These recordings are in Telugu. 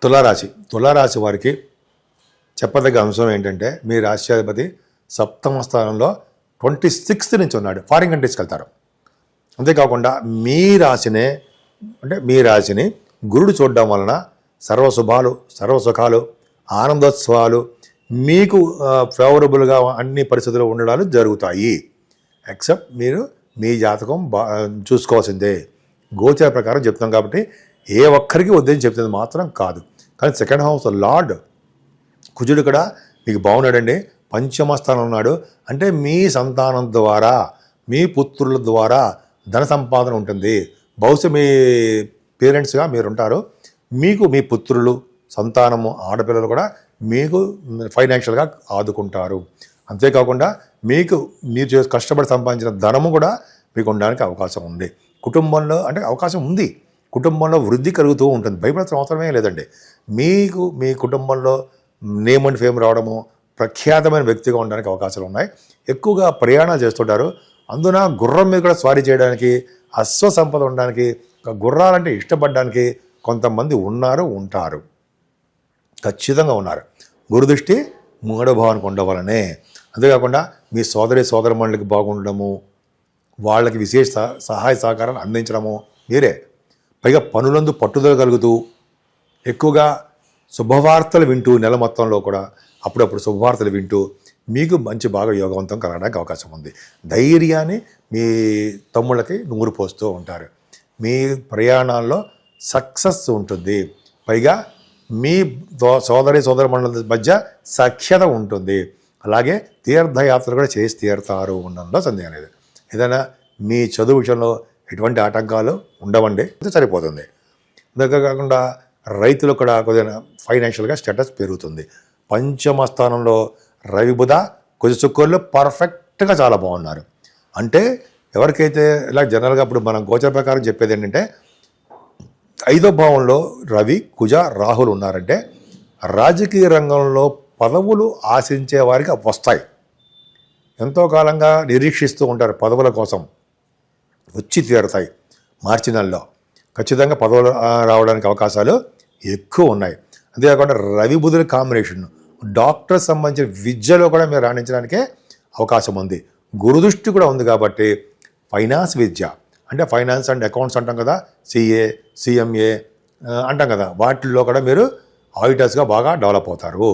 తులారాశి వారికి చెప్పదగ్గ అంశం ఏంటంటే మీ రాశ్యాధిపతి సప్తమ స్థానంలో 26th నుంచి ఉన్నాడు. ఫారిన్ కంట్రీస్కి వెళ్తారు. అంతేకాకుండా మీ రాశిని గురుడు చూడడం వలన సర్వశుభాలు, సర్వసుఖాలు, ఆనందోత్సవాలు మీకు ఫేవరబుల్గా అన్ని పరిస్థితులు ఉండడాలు జరుగుతాయి. ఎక్సెప్ట్ మీరు మీ జాతకం చూసుకోవాల్సిందే. గోచార ప్రకారం చెప్తాం కాబట్టి ఏ ఒక్కరికి వద్దని చెప్తుంది మాత్రం కాదు. కానీ సెకండ్ హౌస్ లార్డ్ కుజుడు కూడా మీకు బాగున్నాడండి. పంచమ స్థానం ఉన్నాడు. అంటే మీ సంతానం ద్వారా, మీ పుత్రుల ద్వారా ధన సంపాదన ఉంటుంది. బహుశా మీ పేరెంట్స్గా మీరు ఉంటారు. మీకు మీ పుత్రులు, సంతానము, ఆడపిల్లలు కూడా మీకు ఫైనాన్షియల్గా ఆదుకుంటారు. అంతేకాకుండా మీరు కష్టపడి సంపాదించిన ధనము కూడా మీకు ఉండడానికి అవకాశం ఉంది. కుటుంబంలో అంటే అవకాశం ఉంది. కుటుంబంలో వృద్ధి కలుగుతూ ఉంటుంది. భయపడాల్సిన అవసరమే లేదండి. మీకు మీ కుటుంబంలో నేమ్ అండ్ ఫేమ్ రావడము, ప్రఖ్యాతమైన వ్యక్తిగా ఉండడానికి అవకాశాలు ఉన్నాయి. ఎక్కువగా ప్రయాణాలు చేస్తుంటారు. అందున గుర్రం మీద కూడా స్వారీ చేయడానికి, అశ్వ సంపద ఉండడానికి, గుర్రాలంటే ఇష్టపడడానికి కొంతమంది ఉంటారు. ఖచ్చితంగా ఉన్నారు. గురుదృష్టి మూడో భావానికి ఉండవాలనే. అంతేకాకుండా మీ సోదరమణులకి బాగుండడము, వాళ్ళకి విశేష సహాయ సహకారాలు అందించడము మీరే. పైగా పనులందు పట్టుదల కలుగుతూ ఎక్కువగా శుభవార్తలు వింటూ, నెల మొత్తంలో కూడా అప్పుడప్పుడు శుభవార్తలు వింటూ మీకు బాగా యోగవంతం కలగడానికి అవకాశం ఉంది. ధైర్యాన్ని మీ తమ్ముళ్ళకి నూరు పోస్తూ ఉంటారు. మీ ప్రయాణాల్లో సక్సెస్ ఉంటుంది. పైగా మీ సోదరమణుల మధ్య సఖ్యత ఉంటుంది. అలాగే తీర్థయాత్రలు కూడా చేసి తీరుతారు ఉండడంలో సందేహం లేదు. ఏదైనా మీ చదువు విషయంలో ఎటువంటి ఆటంకాలు ఉండవండి, సరిపోతుంది. అంతే కాకుండా రైతులు కూడా కొద్దిగా ఫైనాన్షియల్గా స్టేటస్ పెరుగుతుంది. పంచమ స్థానంలో రవి, బుధ, కుజ, శుక్రులు పర్ఫెక్ట్గా చాలా బాగున్నారు. అంటే ఎవరికైతే ఇలా జనరల్గా ఇప్పుడు మనం గోచర ప్రకారం చెప్పేది ఏంటంటే 5వ భావంలో రవి, కుజ, రాహులు ఉన్నారంటే రాజకీయ రంగంలో పదవులు ఆశించే వారికి వస్తాయి. ఎంతో కాలంగా నిరీక్షిస్తూ ఉంటారు పదవుల కోసం, వచ్చి తీరుతాయి. మార్చి నెలలో ఖచ్చితంగా పదవులు రావడానికి అవకాశాలు ఎక్కువ ఉన్నాయి. అంతేకాకుండా రవి బుధుల కాంబినేషన్ డాక్టర్ సంబంధించిన విద్యలో కూడా మీరు రాణించడానికే అవకాశం ఉంది. గురుదృష్టి కూడా ఉంది కాబట్టి ఫైనాన్స్ విద్య అంటే ఫైనాన్స్ అండ్ అకౌంట్స్ అంటాం కదా, CA, CMA అంటాం కదా, వాటిల్లో కూడా మీరు ఆడిటర్స్గా బాగా డెవలప్ అవుతారు.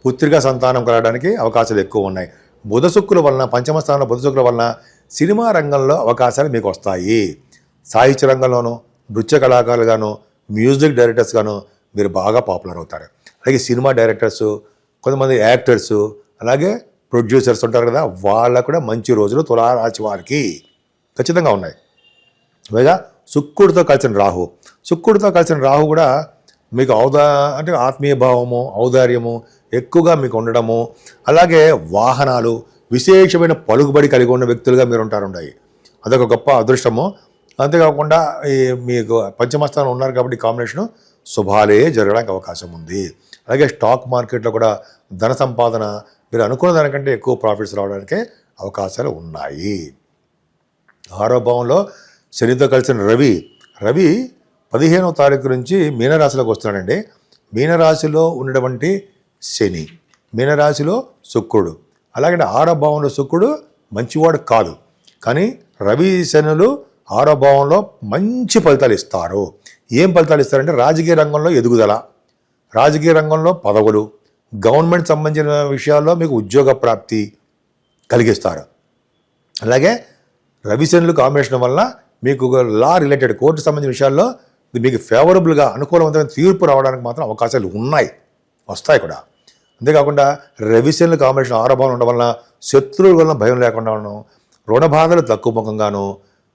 పుత్రిక సంతానం కలగడానికి అవకాశాలు ఎక్కువ ఉన్నాయి. బుధ శుక్రుల వలన, పంచమ స్థానంలో బుధ శుక్రుల వలన సినిమా రంగంలో అవకాశాలు మీకు వస్తాయి. సాహిత్య రంగంలోనూ, నృత్య కళాకారులుగాను, మ్యూజిక్ డైరెక్టర్స్గాను మీరు బాగా పాపులర్ అవుతారు. అలాగే సినిమా డైరెక్టర్సు, కొంతమంది యాక్టర్సు, అలాగే ప్రొడ్యూసర్స్ ఉంటారు కదా, వాళ్ళకు కూడా మంచి రోజులు తులారాశి వారికి ఖచ్చితంగా ఉన్నాయి. పైగా శుక్రుడితో కలిసిన రాహు కూడా మీకు అంటే ఆత్మీయ భావము, ఔదార్యము ఎక్కువగా మీకు ఉండడము, అలాగే వాహనాలు, విశేషమైన పలుకుబడి కలిగి ఉన్న వ్యక్తులుగా మీరు ఉంటాయి. అదొక గొప్ప అదృష్టము. అంతేకాకుండా మీకు పంచమస్థానం ఉన్నారు కాబట్టి కాంబినేషను శుభాలే జరగడానికి అవకాశం ఉంది. అలాగే స్టాక్ మార్కెట్లో కూడా ధన సంపాదన మీరు అనుకున్న దానికంటే ఎక్కువ ప్రాఫిట్స్ రావడానికి అవకాశాలు ఉన్నాయి. 6వ భావంలో శనితో కలిసిన రవి 15వ తారీఖు నుంచి మీనరాశిలోకి వస్తున్నాడండి. మీనరాశిలో ఉన్నటువంటి శని, మీనరాశిలో శుక్రుడు, అలాగే 6వ భావంలో శుక్రుడు మంచివాడు కాదు, కానీ రవి శనులు 6వ భావంలో మంచి ఫలితాలు ఇస్తారు. ఏం ఫలితాలు ఇస్తారంటే రాజకీయ రంగంలో ఎదుగుదల, రాజకీయ రంగంలో పదవులు, గవర్నమెంట్ సంబంధించిన విషయాల్లో మీకు ఉద్యోగ ప్రాప్తి కలిగిస్తారు. అలాగే రవిశనులు కాంబినేషన్ వల్ల మీకు లా రిలేటెడ్ కోర్టు సంబంధించిన విషయాల్లో మీకు ఫేవరబుల్గా అనుకూలవంతమైన తీర్పు రావడానికి మాత్రం అవకాశాలు వస్తాయి కూడా. అంతేకాకుండా రవిశనులు కాంబినేషన్ 6వ భావం ఉండడం వలన శత్రువుల వలన భయం లేకుండా ఉండడం, రుణ బాధలు తక్కువ ముఖంగాను,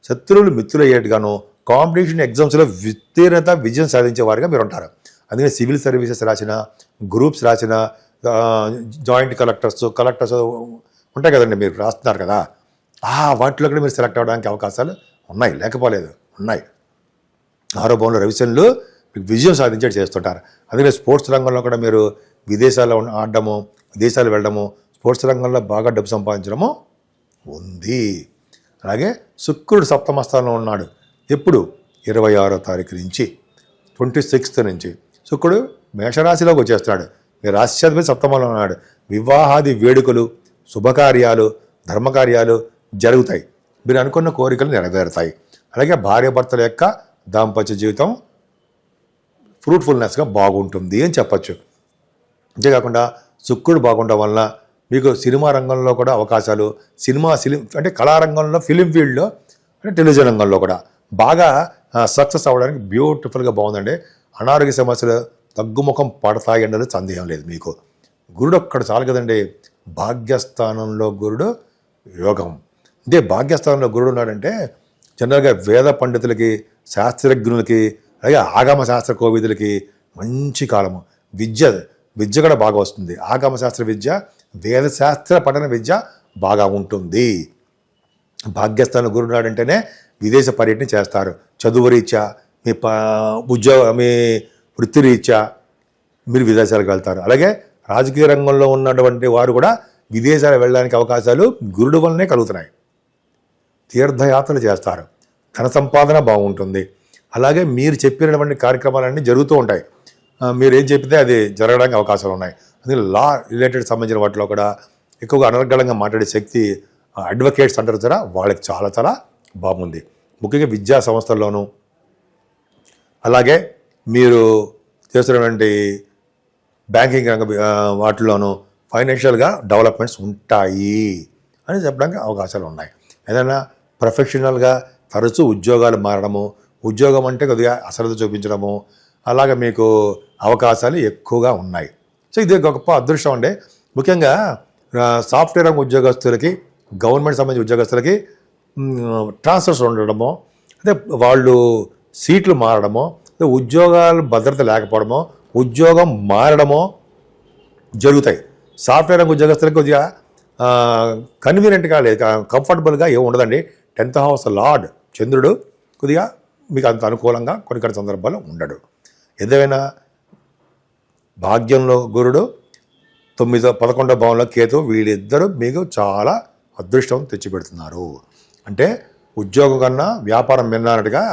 శత్రువులు మిత్రులు అయ్యేట్టుగాను, కాంపిటీషన్ ఎగ్జామ్స్లో ఉత్తీర్ణత విజయం సాధించే వారిగా మీరు ఉంటారు. అందుకని సివిల్ సర్వీసెస్ రాసిన, గ్రూప్స్ రాసిన, జాయింట్ కలెక్టర్స్ ఉంటాయి కదండి, మీరు రాస్తున్నారు కదా, వాటిలో కూడా మీరు సెలెక్ట్ అవ్వడానికి అవకాశాలు ఉన్నాయి, లేకపోలేదు, ఉన్నాయి. 6వ భావంలో రవిశనులు మీకు విజయం సాధించేది చేస్తుంటారు. అందుకని స్పోర్ట్స్ రంగంలో కూడా మీరు విదేశాల్లో ఆడడము, విదేశాలు వెళ్ళడము, స్పోర్ట్స్ రంగంలో బాగా డబ్బు సంపాదించడము ఉంది. అలాగే శుక్రుడు సప్తమ స్థానంలో ఉన్నాడు. ఎప్పుడు 26వ తారీఖు నుంచి 26th నుంచి శుక్రుడు మేషరాశిలోకి వచ్చేస్తున్నాడు. మీ రాశ్యాధిపతి సప్తమంలో ఉన్నాడు. వివాహాది వేడుకలు, శుభకార్యాలు, ధర్మకార్యాలు జరుగుతాయి. మీరు అనుకున్న కోరికలు నెరవేరుతాయి. అలాగే భార్యాభర్తల యొక్క దాంపత్య జీవితం ఫ్రూట్ఫుల్నెస్గా బాగుంటుంది అని చెప్పచ్చు. అంతేకాకుండా శుక్రుడు బాగుండడం వలన మీకు సినిమా రంగంలో కూడా అవకాశాలు, అంటే కళారంగంలో, ఫిలిం ఫీల్డ్లో, అంటే టెలివిజన్ రంగంలో కూడా బాగా సక్సెస్ అవ్వడానికి బ్యూటిఫుల్గా బాగుందండి. అనారోగ్య సమస్యలు తగ్గుముఖం పడతాయి అన్నది సందేహం లేదు మీకు. గురుడు ఒక్కడు చాలు కదండి. భాగ్యస్థానంలో గురుడు యోగం. ఇదే భాగ్యస్థానంలో గురుడు ఉన్నాడంటే జనరల్గా వేద పండితులకి, శాస్త్రజ్ఞులకి, అలాగే ఆగమ శాస్త్ర కోవిదులకి మంచి కాలము. విద్య కూడా బాగా వస్తుంది. ఆగమ శాస్త్ర విద్య, వేదశాస్త్ర పఠన విద్య బాగా ఉంటుంది. భాగ్యస్థానం గురుడు ఉన్నాడంటేనే విదేశ పర్యటన చేస్తారు. చదువు రీత్యా, మీ వృత్తి రీత్యా మీరు విదేశాలకు వెళ్తారు. అలాగే రాజకీయ రంగంలో ఉన్నటువంటి వారు కూడా విదేశాలు వెళ్ళడానికి అవకాశాలు గురుడు వల్లనే కలుగుతున్నాయి. తీర్థయాత్రలు చేస్తారు. ధన సంపాదన బాగుంటుంది. అలాగే మీరు చెప్పినటువంటి కార్యక్రమాలన్నీ జరుగుతూ ఉంటాయి. మీరు ఏం చెప్పితే అది జరగడానికి అవకాశాలు ఉన్నాయి. అందుకే లా రిలేటెడ్ సంబంధించిన వాటిలో కూడా ఎక్కువగా అనర్గళంగా మాట్లాడే శక్తి అడ్వకేట్స్ అంటారు కదా, వాళ్ళకి చాలా చాలా బాగుంది. ముఖ్యంగా విద్యా సంస్థల్లోనూ, అలాగే మీరు చేస్తున్నటువంటి బ్యాంకింగ్ రంగ వాటిలోనూ ఫైనాన్షియల్గా డెవలప్మెంట్స్ ఉంటాయి అని చెప్పడానికి అవకాశాలు ఉన్నాయి. ఏదైనా ప్రొఫెషనల్గా తరచూ ఉద్యోగాలు మారడము, ఉద్యోగం అంటే కొద్దిగా అశ్రద్ధ చూపించడము, అలాగే మీకు అవకాశాలు ఎక్కువగా ఉన్నాయి. సో ఇది గొప్ప అదృష్టం అండి. ముఖ్యంగా సాఫ్ట్వేర్ రంగ ఉద్యోగస్తులకి, గవర్నమెంట్ సంబంధించిన ఉద్యోగస్తులకి ట్రాన్స్ఫర్స్ ఉండడమో, అంటే వాళ్ళు సీట్లు మారడమో, ఉద్యోగాలు భద్రత లేకపోవడమో, ఉద్యోగం మారడమో జరుగుతాయి. సాఫ్ట్వేర్ రంగ ఉద్యోగస్తులకి కొద్దిగా కన్వీనియంట్గా లేదు, కంఫర్టబుల్గా ఏమి ఉండదండి. 10th హౌస్ లార్డ్ చంద్రుడు కొద్దిగా మీకు అంత అనుకూలంగా కొన్ని సందర్భాల్లో ఉండడు. ఏదైనా భాగ్యంలో గురుడు, 11వ భావంలో కేతు, వీళ్ళిద్దరూ మీకు చాలా అదృష్టం తెచ్చిపెడుతున్నారు. అంటే ఉద్యోగం కన్నా వ్యాపారం మిన్నట్టుగా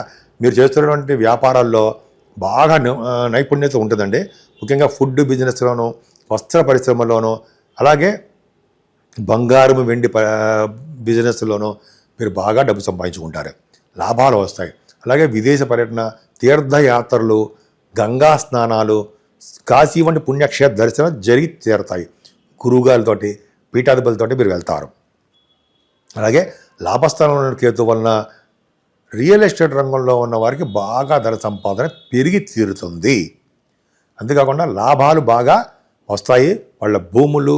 మీరు చేస్తున్నటువంటి వ్యాపారాల్లో బాగా నైపుణ్యత ఉంటుందండి. ముఖ్యంగా ఫుడ్ బిజినెస్లోనూ, వస్త్ర పరిశ్రమలోనూ, అలాగే బంగారం వెండి బిజినెస్లోనూ మీరు బాగా డబ్బు సంపాదించుకుంటారు. లాభాలు వస్తాయి. అలాగే విదేశ పర్యటన, తీర్థయాత్రలు, గంగా స్నానాలు, కాశీ వంటి పుణ్యక్షేత్ర దర్శనం జరిగి తీరుతాయి. గురువుగారితోటి, పీఠాధిపతులతోటి మీరు వెళ్తారు. అలాగే లాభస్థానంలో కేతు వలన రియల్ ఎస్టేట్ రంగంలో ఉన్న వారికి బాగా ధన సంపాదన పెరిగి తీరుతుంది. అంతేకాకుండా లాభాలు బాగా వస్తాయి. వాళ్ళ భూములు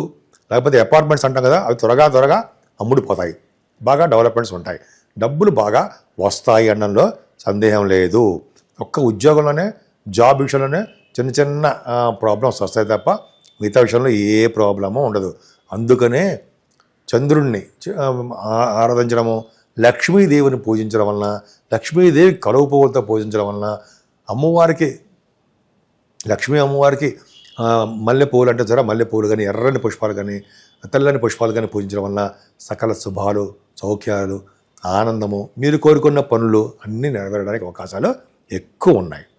లేకపోతే అపార్ట్మెంట్స్ అంటాం కదా, అవి త్వరగా అమ్ముడిపోతాయి. బాగా డెవలప్మెంట్స్ ఉంటాయి. డబ్బులు బాగా వస్తాయి అనడంలో సందేహం లేదు. ఒక్క ఉద్యోగంలోనే, జాబ్ విషయంలోనే చిన్న ప్రాబ్లమ్స్ వస్తాయి తప్ప మిగతా విషయంలో ఏ ప్రాబ్లము ఉండదు. అందుకనే చంద్రుణ్ణి ఆరాధించడము, లక్ష్మీదేవిని పూజించడం వలన, లక్ష్మీదేవి కలువ పువ్వులతో పూజించడం వలన, లక్ష్మీ అమ్మవారికి మల్లెపూలు అంటే మల్లెపూలు కానీ, ఎర్రని పుష్పాలు కానీ, తెల్లని పుష్పాలు కానీ పూజించడం వలన సకల శుభాలు, సౌఖ్యాలు, ఆనందము, మీరు కోరుకున్న పనులు అన్నీ నెరవేరడానికి అవకాశాలు ఎక్కువ ఉన్నాయి.